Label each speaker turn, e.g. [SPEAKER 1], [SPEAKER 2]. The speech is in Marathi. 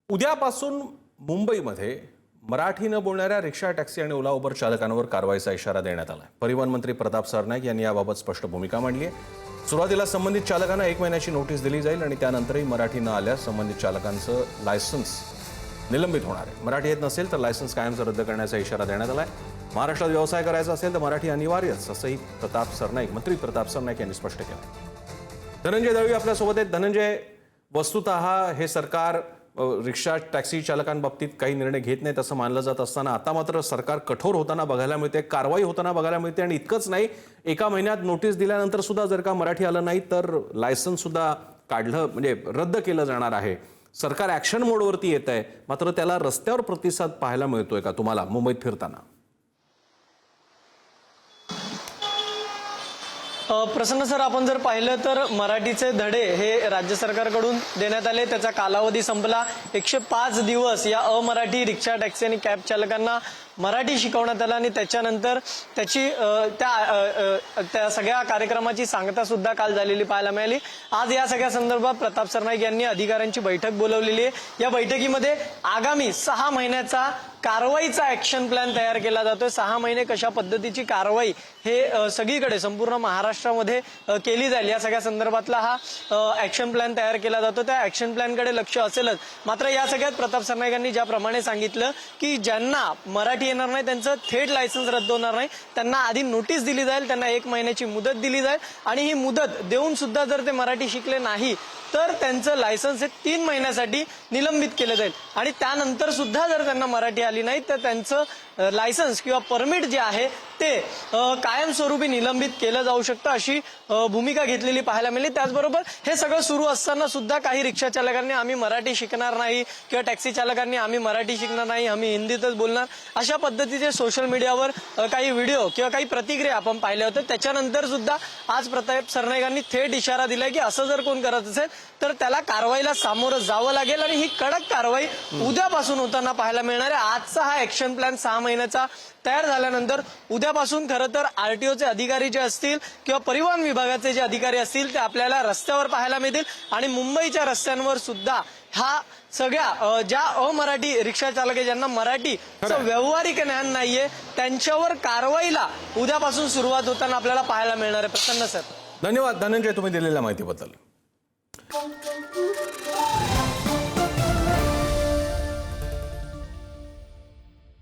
[SPEAKER 1] उद्यापासून मुंबईमध्ये मराठी न बोलणाऱ्या रिक्षा, टॅक्सी आणि ओला उबर चालकांवर कारवाईचा इशारा देण्यात आला. परिवहन मंत्री प्रताप सरनाईक यांनी याबाबत स्पष्ट भूमिका मांडली आहे. सुरुवातीला संबंधित चालकांना 1 महिन्याची नोटीस दिली जाईल आणि त्यानंतरही मराठी न आल्यास संबंधित चालकांचं लायसन्स निलंबित होणार आहे. मराठी येत नसेल तर लायसन्स कायमचं रद्द करण्याचा इशारा देण्यात आला आहे. महाराष्ट्रात व्यवसाय करायचा असेल तर मराठी अनिवार्यच, असंही मंत्री प्रताप सरनाईक यांनी स्पष्ट केलं. धनंजय दळवी आपल्यासोबत आहेत. धनंजय, वस्तुतः हे सरकार रिक्षा, टॅक्सी चालकांबाबतीत काही निर्णय घेत नाहीत असं मानलं जात असताना आता मात्र सरकार कठोर होताना बघायला मिळते, कारवाई होताना बघायला मिळते. आणि इतकंच नाही, 1 महिन्यात नोटीस दिल्यानंतर सुद्धा जर का मराठी आलं नाही तर लायसन्स सुद्धा काढलं, म्हणजे रद्द केलं जाणार आहे. सरकार ॲक्शन मोडवरती येत आहे, मात्र त्याला रस्त्यावर प्रतिसाद पाहायला मिळतोय का तुम्हाला मुंबईत फिरताना?
[SPEAKER 2] प्रसन्न सर, आपण जर पाहिलं तर मराठीचे धडे हे राज्य सरकारकडून देण्यात आले. त्याचा कालावधी संपला. 105 दिवस या अमराठी रिक्षा, टॅक्सी आणि कॅब चालकांना मराठी शिकवण्यात आलं आणि त्याच्यानंतर त्याची त्या सगळ्या कार्यक्रमाची सांगता सुद्धा काल झालेली पाहायला मिळाली. आज या सगळ्या संदर्भात प्रताप सरनाईक यांनी अधिकाऱ्यांची बैठक बोलवलेली आहे. या बैठकीमध्ये आगामी 6 महिन्याचा कारवाईचा ॲक्शन प्लॅन तयार केला जातोय. 6 महिने कशा पद्धतीची कारवाई हे सगळीकडे संपूर्ण महाराष्ट्रामध्ये केली जाईल, या सगळ्या संदर्भातला हा ॲक्शन प्लॅन तयार केला जातो. त्या ॲक्शन प्लॅनकडे लक्ष असेलच. मात्र या सगळ्यात प्रताप सरनाईकांनी ज्याप्रमाणे सांगितलं की ज्यांना मराठी येणार नाही त्यांचं थेट लायसन्स रद्द होणार नाही, त्यांना आधी नोटीस दिली जाईल, त्यांना 1 महिन्याची मुदत दिली जाईल आणि ही मुदत देऊन सुद्धा जर ते मराठी शिकले नाही तर त्यांचं लायसन्स हे 3 महिन्यासाठी निलंबित केलं जाईल आणि त्यानंतर सुद्धा जर त्यांना मराठी आली नाही तर त्यांचं लायसन्स किंवा परमिट जे आहे ते कायमस्वरूपी निलंबित केलं जाऊ शकतं, अशी भूमिका घेतलेली पाहायला मिळाली. त्याचबरोबर हे सगळं सुरू असताना सुद्धा काही रिक्षा चालकांनी आम्ही मराठी शिकणार नाही किंवा टॅक्सी चालकांनी आम्ही मराठी शिकणार नाही, आम्ही हिंदीतच बोलणार, अशा पद्धतीचे सोशल मीडियावर काही व्हिडिओ किंवा काही प्रतिक्रिया आपण पाहिल्या होत्या. त्याच्यानंतर सुद्धा आज प्रताप सरनाईकांनी थेट इशारा दिलाय की असं जर कोण करत असेल तर त्याला कारवाईला सामोरं जावं लागेल आणि ही कडक कारवाई उद्यापासून होताना पाहायला मिळणार आहे. आजचा हा ॲक्शन प्लॅन 6 महिन्याचा तयार झाल्यानंतर उद्यापासून खरं तर आरटीओचे अधिकारी जे असतील किंवा परिवहन विभागाचे जे अधिकारी असतील ते आपल्याला रस्त्यावर पाहायला मिळतील आणि मुंबईच्या रस्त्यांवर सुद्धा हा सगळ्या ज्या अमराठी रिक्षा चालक आहे, ज्यांना मराठीचं व्यावहारिक ज्ञान नाहीये, त्यांच्यावर कारवाईला उद्यापासून सुरुवात होताना आपल्याला पाहायला मिळणार आहे. प्रसन्न सर,
[SPEAKER 1] धन्यवाद धनंजय, तुम्ही दिलेल्या माहितीबद्दल.